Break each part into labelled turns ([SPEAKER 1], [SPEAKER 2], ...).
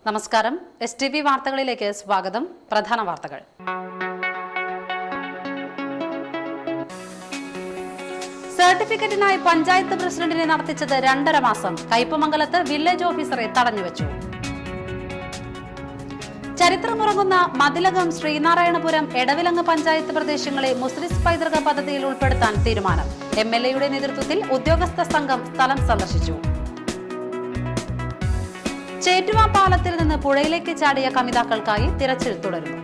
[SPEAKER 1] നമസ്കാരം. STV വാർത്തകളിലേക്ക് സ്വാഗതം. പ്രധാന വാർത്തകൾ. സർട്ടിഫിക്കറ്റിനായി പഞ്ചായത്ത് പ്രസിഡന്റിനെ നടത്തിച്ചത് 2.5 മാസം. കയ്പമംഗലത്ത് വില്ലേജ് ഓഫീസറെ തടഞ്ഞുവച്ചു. ചരിത്രമുറങ്ങുന്ന മതിലകം, ശ്രീനാരായണപുരം, എടവിലങ്ങ് പഞ്ചായത്ത് പ്രദേശങ്ങളെ മുസ്ലിസ് പൈതൃക പദ്ധതിയിൽ ഉൾപ്പെടുത്താൻ തീരുമാനം. MLAയുടെ നേതൃത്വത്തിൽ ഉദ്യോഗസ്ഥ സംഘം സ്ഥലം സന്ദർശിച്ചു. ചേറ്റുവ പാലത്തിൽ നിന്ന് പുഴയിലേക്ക് ചാടിയ കമിതാക്കൾക്കായി തിരച്ചിൽ തുടരുന്നു.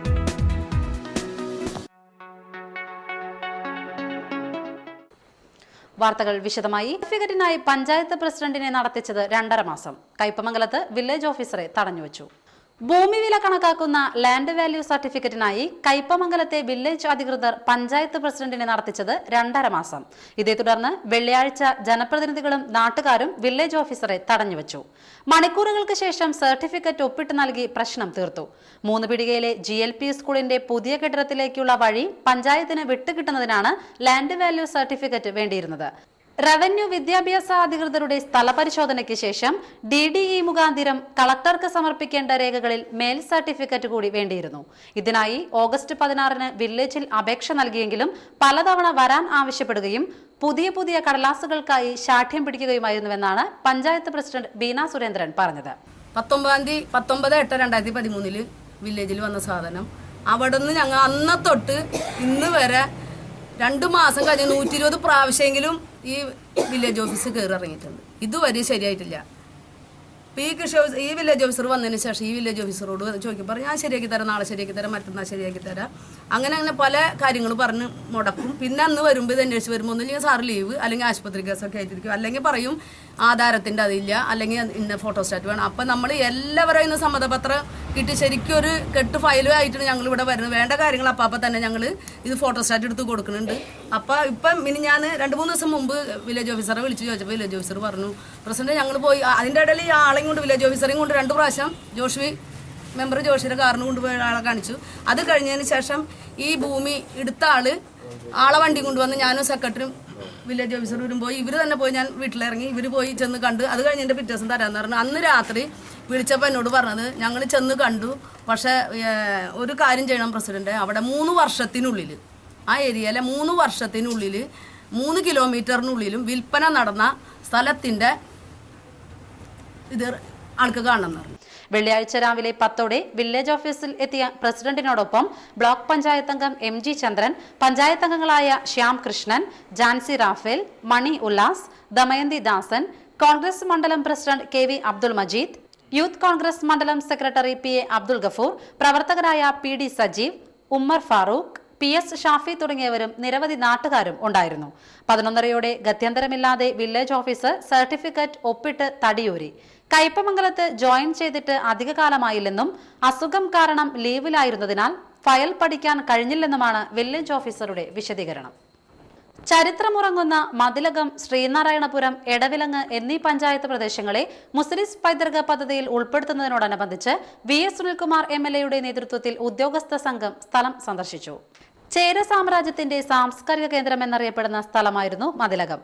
[SPEAKER 1] വാർത്തകൾ വിശദമായി. സർട്ടിഫിക്കറ്റിനായി പഞ്ചായത്ത് പ്രസിഡന്റിനെ നടത്തിച്ചത് 2.5 മാസം. കയ്പമംഗലത്ത് വില്ലേജ് ഓഫീസറെ തടഞ്ഞുവച്ചു. ഭൂമി വില കണക്കാക്കുന്ന ലാൻഡ് വാല്യൂ സർട്ടിഫിക്കറ്റിനായി കയ്പമംഗലത്തെ വില്ലേജ് അധികൃതർ പഞ്ചായത്ത് പ്രസിഡന്റിനെ നടത്തിച്ചത് 2.5 മാസം. ഇതേ തുടർന്ന് വെള്ളിയാഴ്ച ജനപ്രതിനിധികളും നാട്ടുകാരും വില്ലേജ് ഓഫീസറെ തടഞ്ഞുവച്ചു. മണിക്കൂറുകൾക്ക് ശേഷം സർട്ടിഫിക്കറ്റ് ഒപ്പിട്ട് നൽകി പ്രശ്നം തീർത്തു. 3 പീടികയിലെ GLP സ്കൂളിന്റെ പുതിയ കെട്ടിടത്തിലേക്കുള്ള വഴി പഞ്ചായത്തിന് വിട്ടുകിട്ടുന്നതിനാണ് ലാൻഡ് വാല്യൂ സർട്ടിഫിക്കറ്റ് വേണ്ടിയിരുന്നത്. റവന്യൂ വിദ്യാഭ്യാസ അധികൃതരുടെ സ്ഥലപരിശോധനയ്ക്ക് ശേഷം DDE മുഖാന്തിരം കളക്ടർക്ക് സമർപ്പിക്കേണ്ട രേഖകളിൽ മേൽ സർട്ടിഫിക്കറ്റ് കൂടി വേണ്ടിയിരുന്നു. ഇതിനായി ഓഗസ്റ്റ് 16-ന് വില്ലേജിൽ അപേക്ഷ നൽകിയെങ്കിലും പലതവണ വരാൻ ആവശ്യപ്പെടുകയും പുതിയ കടലാസുകൾക്കായി ശാഠ്യം പിടിക്കുകയുമായിരുന്നുവെന്നാണ് പഞ്ചായത്ത് പ്രസിഡന്റ് ബീന സുരേന്ദ്രൻ പറഞ്ഞത്.
[SPEAKER 2] 19/8/2013 വില്ലേജിൽ വന്ന സാധനം അവിടുന്ന് ഞങ്ങൾ അന്ന് തൊട്ട് ഇന്ന് വരെ 2 മാസം കഴിഞ്ഞ് 120 പ്രാവശ്യമെങ്കിലും ഈ വില്ലേജ് ഓഫീസ് കയറി ഇറങ്ങിയിട്ടുണ്ട്. ഇതുവരെ ശരിയായിട്ടില്ല. ഈ വില്ലേജ് ഓഫീസർ വന്നതിന് ശേഷം ഈ വില്ലേജ് ഓഫീസറോട് ചോദിക്കുമ്പോൾ ഞാൻ ശരിയാക്കി തരാം, നാളെ ശരിയാക്കി തരാം, മറ്റന്നാൾ ശരിയാക്കി തരാം, അങ്ങനെ പല കാര്യങ്ങൾ പറഞ്ഞ് മുടക്കും. പിന്നെ അന്ന് വരുമ്പോൾ ഇത് അന്വേഷിച്ച് വരുമ്പോൾ ഒന്നുമില്ലെങ്കിൽ സാറ് ലീവ്, അല്ലെങ്കിൽ ആശുപത്രി കേസൊക്കെ ആയിട്ടിരിക്കും, അല്ലെങ്കിൽ പറയും ആധാരത്തിൻ്റെ അതില്ല, അല്ലെങ്കിൽ ഇന്ന ഫോട്ടോസ്റ്റാറ്റ് വേണം. അപ്പം നമ്മൾ എല്ലാവരും ഇന്ന് സമ്മതപത്രം കിട്ടി ശരിക്കും ഒരു കെട്ട് ഫയലും ആയിട്ടാണ് ഞങ്ങൾ ഇവിടെ വരുന്നത്. വേണ്ട കാര്യങ്ങൾ അപ്പം തന്നെ ഞങ്ങൾ ഇത് ഫോട്ടോസ്റ്റാറ്റ് എടുത്ത് കൊടുക്കുന്നുണ്ട്. അപ്പം ഇപ്പം ഇനി ഞാൻ 2-3 ദിവസം മുമ്പ് വില്ലേജ് ഓഫീസറെ വിളിച്ച് ചോദിച്ചപ്പോൾ വില്ലേജ് ഓഫീസർ പറഞ്ഞു, പ്രസിഡന്റ് ഞങ്ങൾ പോയി അതിൻ്റെ ഇടയിൽ ഈ ആളെയും കൊണ്ട് വില്ലേജ് ഓഫീസറെയും കൊണ്ട് 2 പ്രാവശ്യം മെമ്പർ ജോഷിയുടെ കാറിന് കൊണ്ടുപോയി ആളെ കാണിച്ചു. അത് കഴിഞ്ഞതിന് ശേഷം ഈ ഭൂമി എടുത്ത ആളെ വണ്ടി കൊണ്ടുവന്ന് ഞാനും സെക്രട്ടറിയും വില്ലേജ് ഓഫീസർ വരുമ്പോൾ ഇവർ തന്നെ പോയി, ഞാൻ വീട്ടിലിറങ്ങി, ഇവർ പോയി ചെന്ന് കണ്ട്. അത് കഴിഞ്ഞ് എൻ്റെ പിറ്റേ ദിവസം തരാമെന്ന് പറഞ്ഞു. അന്ന് രാത്രി വിളിച്ചപ്പോൾ എന്നോട് പറഞ്ഞത് ഞങ്ങൾ ചെന്ന് കണ്ടു, പക്ഷേ ഒരു കാര്യം ചെയ്യണം പ്രസിഡന്റ്, അവിടെ 3 വർഷത്തിനുള്ളിൽ ആ ഏരിയയിലെ 3 വർഷത്തിനുള്ളിൽ 3 കിലോമീറ്ററിനുള്ളിലും വിൽപ്പന നടന്ന സ്ഥലത്തിൻ്റെ ഇത് ആൾക്ക് കാണണം എന്ന് പറഞ്ഞു.
[SPEAKER 1] വെള്ളിയാഴ്ച രാവിലെ 10ഓടെ വില്ലേജ് ഓഫീസിൽ എത്തിയ പ്രസിഡന്റിനോടൊപ്പം ബ്ലോക്ക് പഞ്ചായത്ത് അംഗം MG ചന്ദ്രൻ, പഞ്ചായത്ത് അംഗങ്ങളായ ശ്യാം കൃഷ്ണൻ, ജാൻസി റാഫേൽ, മണി ഉല്ലാസ്, ദമയന്തി ദാസൻ, കോൺഗ്രസ് മണ്ഡലം president KV Abdul Majeed, youth Congress മണ്ഡലം സെക്രട്ടറി PA അബ്ദുൾ ഗഫൂർ, പ്രവർത്തകരായ PD സജീവ്, ഉമ്മർ ഫാറൂഖ്, PS ഷാഫി തുടങ്ങിയവരും നിരവധി നാട്ടുകാരും ഉണ്ടായിരുന്നു. 11:30-യോടെ ഗത്യന്തരമില്ലാതെ വില്ലേജ് ഓഫീസർ സർട്ടിഫിക്കറ്റ് ഒപ്പിട്ട് തടിയൂരി. കയ്പമംഗലത്ത് ജോയിൻ ചെയ്തിട്ട് അധികകാലമായില്ലെന്നും അസുഖം കാരണം ലീവിലായിരുന്നതിനാൽ ഫയൽ പഠിക്കാൻ കഴിഞ്ഞില്ലെന്നുമാണ് വില്ലേജ് ഓഫീസറുടെ വിശദീകരണം. ചരിത്രമുറങ്ങുന്ന മതിലകം, ശ്രീനാരായണപുരം, എടവിലങ്ങ് എന്നീ പഞ്ചായത്ത് പ്രദേശങ്ങളെ മുസ്ലിസ് പൈതൃക പദ്ധതിയിൽ ഉൾപ്പെടുത്തുന്നതിനോടനുബന്ധിച്ച് VS സുനിൽകുമാർ MLAയുടെ നേതൃത്വത്തിൽ ഉദ്യോഗസ്ഥ സംഘം സ്ഥലം സന്ദർശിച്ചു. ചേര സാമ്രാജ്യത്തിന്റെ സാംസ്കാരിക കേന്ദ്രം എന്നറിയപ്പെടുന്ന സ്ഥലമായിരുന്നു മതിലകം.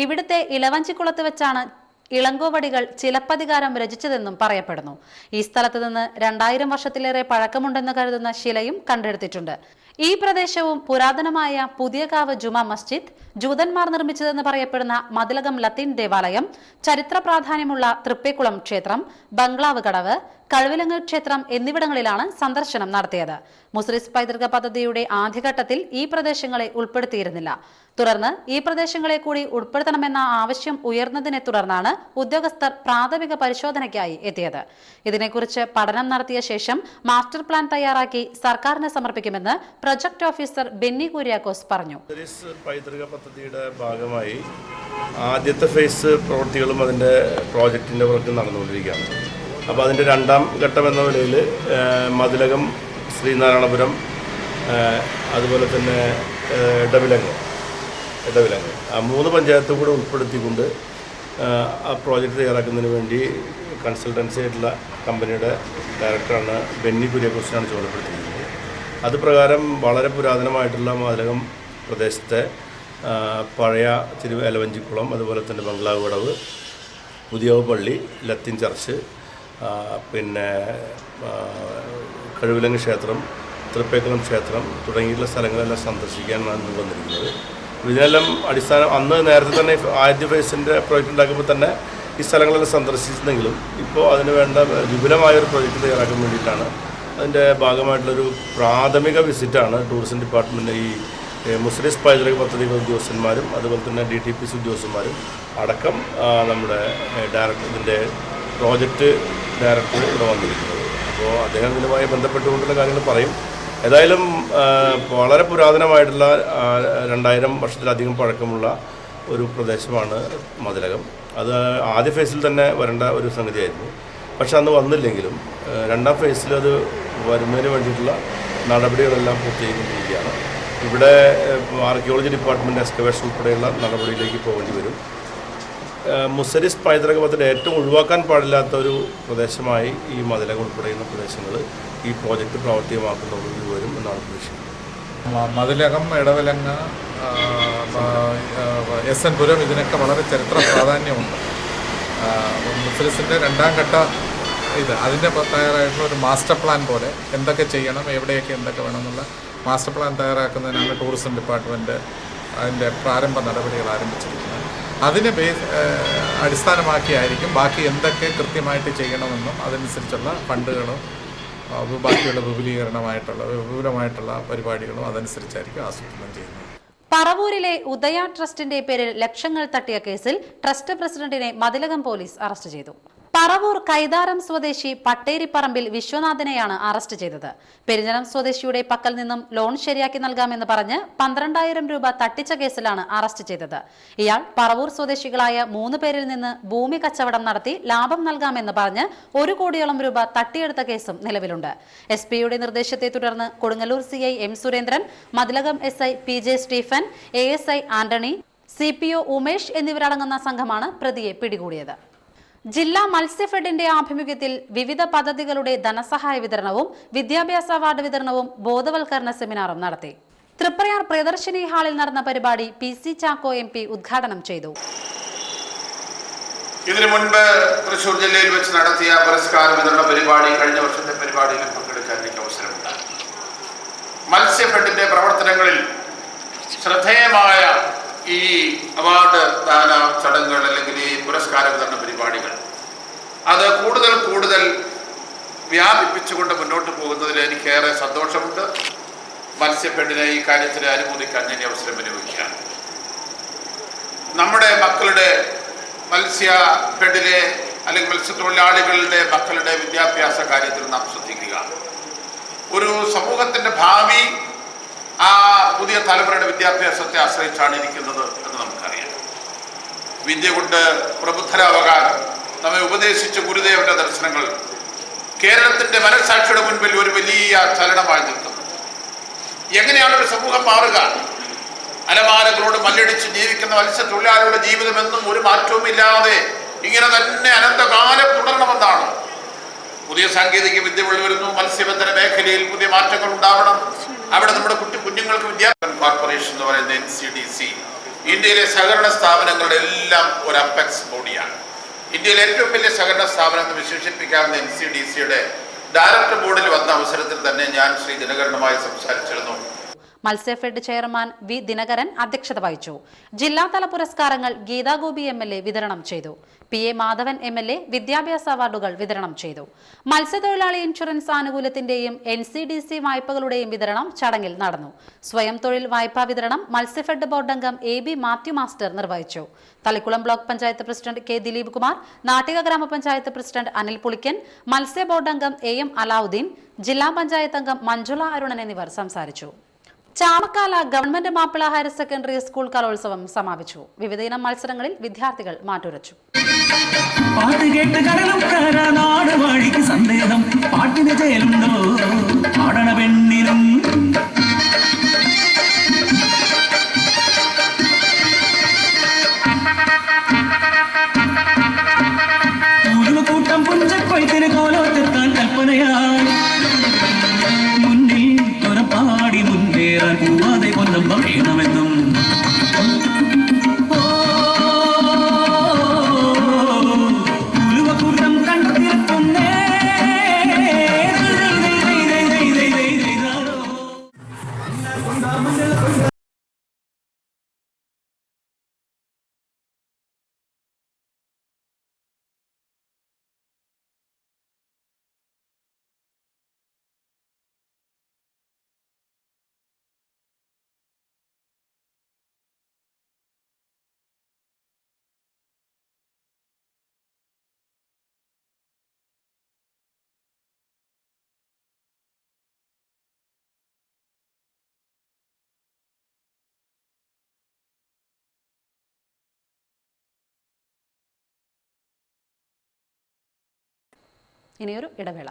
[SPEAKER 1] ഇവിടുത്തെ ഇളവഞ്ചിക്കുളത്ത് വെച്ചാണ് ഇളങ്കോവടികൾ ചിലപ്പതികാരം രചിച്ചതെന്നും പറയപ്പെടുന്നു. ഈ സ്ഥലത്ത് നിന്ന് 2000 വർഷത്തിലേറെ പഴക്കമുണ്ടെന്ന് കരുതുന്ന ശിലയും കണ്ടെടുത്തിട്ടുണ്ട്. ഈ പ്രദേശവും പുരാതനമായ പുതിയകാവ് ജുമാ മസ്ജിദ്, ജൂതന്മാർ നിർമ്മിച്ചതെന്ന് പറയപ്പെടുന്ന മതിലകം ലത്തീൻ ദേവാലയം, ചരിത്ര പ്രാധാന്യമുള്ള തൃപ്പേക്കുളം ക്ഷേത്രം, ബംഗ്ലാവ് കടവ്, കഴുവിലങ്ങ് ക്ഷേത്രം എന്നിവിടങ്ങളിലാണ് സന്ദർശനം നടത്തിയത്. മുസ്ലിസ് പൈതൃക പദ്ധതിയുടെ ആദ്യഘട്ടത്തിൽ ഈ പ്രദേശങ്ങളെ ഉൾപ്പെടുത്തിയിരുന്നില്ല. തുടർന്ന് ഈ പ്രദേശങ്ങളെ കൂടി ഉൾപ്പെടുത്തണമെന്ന ആവശ്യം ഉയർന്നതിനെ തുടർന്നാണ് ഉദ്യോഗസ്ഥർ പ്രാഥമിക പരിശോധനയ്ക്കായി എത്തിയത്. ഇതിനെക്കുറിച്ച് പഠനം നടത്തിയ ശേഷം മാസ്റ്റർ പ്ലാൻ തയ്യാറാക്കി സർക്കാരിന് സമർപ്പിക്കുമെന്ന് പ്രൊജക്ട് ഓഫീസർ ബെന്നി കുര്യാക്കോസ് പറഞ്ഞു.
[SPEAKER 3] പൈതൃക പദ്ധതിയുടെ ഭാഗമായി ആദ്യത്തെ ഫേസ് പ്രവൃത്തികളും അതിൻ്റെ പ്രോജക്റ്റിൻ്റെ വർക്ക് നടന്നുകൊണ്ടിരിക്കുകയാണ്. അപ്പോൾ അതിൻ്റെ 2ാം ഘട്ടം എന്ന നിലയിൽ മതിലകം, ശ്രീനാരായണപുരം, അതുപോലെ തന്നെ എടവിലങ്ങ് ആ 3 പഞ്ചായത്തും കൂടെ ഉൾപ്പെടുത്തിക്കൊണ്ട് ആ പ്രോജക്റ്റ് തയ്യാറാക്കുന്നതിന് വേണ്ടി കൺസൾട്ടൻസി ആയിട്ടുള്ള കമ്പനിയുടെ ഡയറക്ടറാണ് ബെന്നി കുര്യാക്കോസിനാണ് ചുമതലപ്പെടുത്തിയിരിക്കുന്നത്. അത് പ്രകാരം വളരെ പുരാതനമായിട്ടുള്ള മതിലകം പ്രദേശത്തെ പഴയ എലവഞ്ചിക്കുളം, അതുപോലെ തന്നെ ബംഗ്ലാവ് കടവ്, പുതിയ പള്ളി, ലത്തീൻ ചർച്ച്, പിന്നെ കഴുവിലങ്ങ് ക്ഷേത്രം, തൃപ്പേക്കുളം ക്ഷേത്രം തുടങ്ങിയിട്ടുള്ള സ്ഥലങ്ങളെല്ലാം സന്ദർശിക്കാനാണ് ഇന്ന് വന്നിരിക്കുന്നത്. ഇതിനെല്ലാം അന്ന് നേരത്തെ തന്നെ ആദ്യ ഫേസിൻ്റെ പ്രോജക്റ്റ് ഉണ്ടാക്കുമ്പോൾ തന്നെ ഈ സ്ഥലങ്ങളെല്ലാം സന്ദർശിച്ചിരുന്നെങ്കിലും ഇപ്പോൾ അതിന് വേണ്ട വിപുലമായൊരു പ്രോജക്റ്റ് തയ്യാറാക്കാൻ വേണ്ടിയിട്ടാണ് അതിൻ്റെ ഭാഗമായിട്ടുള്ളൊരു പ്രാഥമിക വിസിറ്റാണ് ടൂറിസം ഡിപ്പാർട്ട്മെൻറ്റ് ഈ മുസ്ലിം പൈതൃക പദ്ധതികൾ ഉദ്യോഗസ്ഥന്മാരും അതുപോലെ തന്നെ DTPC ഉദ്യോഗസ്ഥന്മാരും അടക്കം നമ്മുടെ ഇതിൻ്റെ പ്രോജക്റ്റ് ഡയറക്ടർ ഇവിടെ വന്നിരിക്കുന്നത്. അപ്പോൾ അദ്ദേഹം ഇതിനുമായി ബന്ധപ്പെട്ടുകൊണ്ടുള്ള കാര്യങ്ങൾ പറയും. ഏതായാലും വളരെ പുരാതനമായിട്ടുള്ള 2000 വർഷത്തിലധികം പഴക്കമുള്ള ഒരു പ്രദേശമാണ് മതിലകം. അത് ആദ്യ ഫേസിൽ തന്നെ വരേണ്ട ഒരു സംഗതിയായിരുന്നു. പക്ഷെ അന്ന് വന്നില്ലെങ്കിലും രണ്ടാം ഫേസിൽ അത് വരുന്നതിന് വേണ്ടിയിട്ടുള്ള നടപടികളെല്ലാം പൂർത്തീകരിക്കുകയാണ്. ഇവിടെ ആർക്കിയോളജി ഡിപ്പാർട്ട്മെൻറ്റ് എക്സ്കവേഷൻ ഉൾപ്പെടെയുള്ള നടപടിയിലേക്ക് പോകേണ്ടി വരും. മുസ്ലിം പൈതൃക പദ്ധതി ഏറ്റവും ഒഴിവാക്കാൻ പാടില്ലാത്ത ഒരു പ്രദേശമായി ഈ മതിലകം ഉൾപ്പെടെയുള്ള പ്രദേശങ്ങൾ ഈ പ്രോജക്റ്റ് പ്രാവർത്തികമാക്കുന്നതോടുകൂടി വരും എന്നാണ് പ്രതീക്ഷിക്കുന്നത്.
[SPEAKER 4] മതിലകം, ഇടവലങ്ങ, SN പുരം ഇതിനൊക്കെ വളരെ ചരിത്ര പ്രാധാന്യമുണ്ട്. മുസ്ലിസിൻ്റെ രണ്ടാം ഘട്ട അതിൻ്റെ തയ്യാറായിട്ടുള്ള ഒരു മാസ്റ്റർ പ്ലാൻ പോലെ എന്തൊക്കെ ചെയ്യണം, എവിടെയൊക്കെ എന്തൊക്കെ വേണമെന്നുള്ള മാസ്റ്റർ പ്ലാൻ തയ്യാറാക്കുന്നതിനാണ് ടൂറിസം ഡിപ്പാർട്ട്മെൻറ്റ് അതിൻ്റെ പ്രാരംഭ നടപടികൾ ആരംഭിച്ചിരിക്കുന്നത്. അതിനെ അടിസ്ഥാനമാക്കിയായിരിക്കും ബാക്കി എന്തൊക്കെ കൃത്യമായിട്ട് ചെയ്യണമെന്നും അതനുസരിച്ചുള്ള ഫണ്ടുകളും ബാക്കിയുള്ള വിപുലമായിട്ടുള്ള പരിപാടികളും അതനുസരിച്ചായിരിക്കും ആസൂത്രണം ചെയ്യുന്നത്.
[SPEAKER 1] പറവൂരിലെ ഉദയ ട്രസ്റ്റിന്റെ പേരിൽ ലക്ഷങ്ങൾ തട്ടിയ കേസിൽ ട്രസ്റ്റ് പ്രസിഡന്റിനെ മതിലകം പോലീസ് അറസ്റ്റ് ചെയ്തു. പറവൂർ കൈതാരം സ്വദേശി പട്ടേരിപ്പറമ്പിൽ വിശ്വനാഥനെയാണ് അറസ്റ്റ് ചെയ്തത്. പെരിഞ്ഞനം സ്വദേശിയുടെ പക്കൽ നിന്നും ലോൺ ശരിയാക്കി നൽകാമെന്ന് പറഞ്ഞ് 12,000 രൂപ തട്ടിച്ച കേസിലാണ് അറസ്റ്റ് ചെയ്തത്. ഇയാൾ പറവൂർ സ്വദേശികളായ 3 പേരിൽ നിന്ന് ഭൂമി കച്ചവടം നടത്തി ലാഭം നൽകാമെന്ന് പറഞ്ഞ് 1 കോടിയോളം രൂപ തട്ടിയെടുത്ത കേസും നിലവിലുണ്ട്. SP-യുടെ നിർദ്ദേശത്തെ തുടർന്ന് Kodungallur CI M Surendran, Mathilakam SI PJ Stephen, ASI Antony, CPO Umesh എന്നിവരടങ്ങുന്ന സംഘമാണ് പ്രതിയെ പിടികൂടിയത്. ജില്ലാ മത്സ്യഫെഡിന്റെ ആഭിമുഖ്യത്തിൽ വിവിധ പദ്ധതികളുടെ ധനസഹായ വിതരണവും വിദ്യാഭ്യാസ അവാർഡ് വിതരണവും ബോധവൽക്കരണ സെമിനാറും നടത്തി. തൃപ്രയാർ പ്രിയദർശിനി ഹാളിൽ നടന്ന പരിപാടി PC ചാക്കോ MP ഉദ്ഘാടനം ചെയ്തു.
[SPEAKER 5] ഇതിനു മുൻപ് തൃശൂർ ജില്ലയിൽ വെച്ച് നടത്തിയ പുരസ്കാര വിതരണ പരിപാടി കഴിഞ്ഞ വർഷത്തെ പരിപാടിയിൽ പങ്കെടുക്കാൻ എനിക്ക് അവസരമുണ്ടായി. മത്സ്യഫെഡിന്റെ പ്രവർത്തനങ്ങളിൽ ശ്രദ്ധേയമായ ഈ അവാർഡ് ദാന ചടങ്ങുകൾ അല്ലെങ്കിൽ ഈ പുരസ്കാര വിതരണ പരിപാടികൾ അത് കൂടുതൽ വ്യാപിപ്പിച്ചുകൊണ്ട് മുന്നോട്ട് പോകുന്നതിൽ എനിക്കേറെ സന്തോഷമുണ്ട്. മത്സ്യഫെഡിനെ ഈ കാര്യത്തിൽ അനുമോദിക്കാൻ ഞാൻ അവസരം വിനിയോഗിക്കുകയാണ്. നമ്മുടെ മക്കളുടെ മത്സ്യഫെഡിലെ അല്ലെങ്കിൽ മത്സ്യത്തൊഴിലാളികളുടെ മക്കളുടെ വിദ്യാഭ്യാസ കാര്യത്തിൽ നാം ശ്രദ്ധിക്കുക. ഒരു സമൂഹത്തിൻ്റെ ഭാവി ആ പുതിയ തലമുറയുടെ വിദ്യാഭ്യാസത്തെ ആശ്രയിച്ചാണ് ഇരിക്കുന്നത് എന്ന് നമുക്കറിയാം. വിദ്യ കൊണ്ട് പ്രബുദ്ധരാകാൻ നമ്മെ ഉപദേശിച്ച ഗുരുദേവന്റെ ദർശനങ്ങൾ കേരളത്തിന്റെ മനസാക്ഷിയുടെ മുൻപിൽ ഒരു വലിയ ചലനമായി നിൽക്കുന്നു. എങ്ങനെയാണ് ഒരു സമൂഹം മാറുക? അലമാരകളോട് മല്ലടിച്ച് ജീവിക്കുന്ന മത്സ്യത്തൊഴിലാളികളുടെ ജീവിതമെന്നും ഒരു മാറ്റവും ഇല്ലാതെ ഇങ്ങനെ തന്നെ അനന്തകാലം തുടരണമെന്നാണ്. പുതിയ സാങ്കേതിക വിദ്യ വരുന്നു. മത്സ്യബന്ധന മേഖലയിൽ പുതിയ മാറ്റങ്ങൾ ഉണ്ടാവണം. അവിടെ നമ്മുടെ കുഞ്ഞുങ്ങൾക്ക് വിദ്യാഭ്യാസ കോർപ്പറേഷൻ എന്ന് പറയുന്ന NCDC ഇന്ത്യയിലെ സഹകരണ സ്ഥാപനങ്ങളുടെ എല്ലാം ഒരു അപ്പെക്സ് ബോഡിയാണ്. ഇന്ത്യയിലെ ഏറ്റവും വലിയ സഹകരണ സ്ഥാപനം എന്ന് വിശേഷിപ്പിക്കാവുന്ന NCDCയുടെ ഡയറക്ടർ ബോർഡിൽ വന്ന അവസരത്തിൽ തന്നെ ഞാൻ ശ്രീ ദിനകരനുമായി സംസാരിച്ചിരുന്നു.
[SPEAKER 1] മത്സ്യഫെഡ് ചെയർമാൻ V ദിനകരൻ അധ്യക്ഷത വഹിച്ചു. ജില്ലാതല പുരസ്കാരങ്ങൾ ഗീതാഗോപി MLA വിതരണം ചെയ്തു. PA മാധവൻ MLA വിദ്യാഭ്യാസ അവാർഡുകൾ വിതരണം ചെയ്തു. മത്സ്യത്തൊഴിലാളി ഇൻഷുറൻസ് ആനുകൂല്യത്തിന്റെയും NCDC വായ്പകളുടെയും വിതരണം ചടങ്ങിൽ നടന്നു. സ്വയം തൊഴിൽ വായ്പാ വിതരണം മത്സ്യഫെഡ് ബോർഡ് അംഗം AB മാത്യു മാസ്റ്റർ നിർവഹിച്ചു. Thalikulam block panchayat president K Dileep Kumar, Nattika ഗ്രാമപഞ്ചായത്ത് പ്രസിഡന്റ് അനിൽ പുളിക്കൻ, മത്സ്യ ബോർഡ് അംഗം AM അലാവുദ്ദീൻ, ജില്ലാ പഞ്ചായത്ത് അംഗം മഞ്ജുള അരുണൻ എന്നിവർ സംസാരിച്ചു. Chamakkala government Mappila higher secondary school കലോത്സവം സമാപിച്ചു. വിവിധയിനം മത്സരങ്ങളിൽ വിദ്യാർത്ഥികൾ മാറ്റുരച്ചു.
[SPEAKER 6] കൂട്ടം പുഞ്ചക്കൊയ്ത്തിന് കോലോത്തെത്താൻ കൽപ്പനയായി മുന്നിൽ തുറപ്പാടി മുന്നേറാൻ പോവാതെ കൊല്ലം വേണമെന്നും ഉലുവക്കൂട്ടം കണ്ടു തിരക്കുന്നേ
[SPEAKER 1] ഇനിയൊരു ഇടവേള.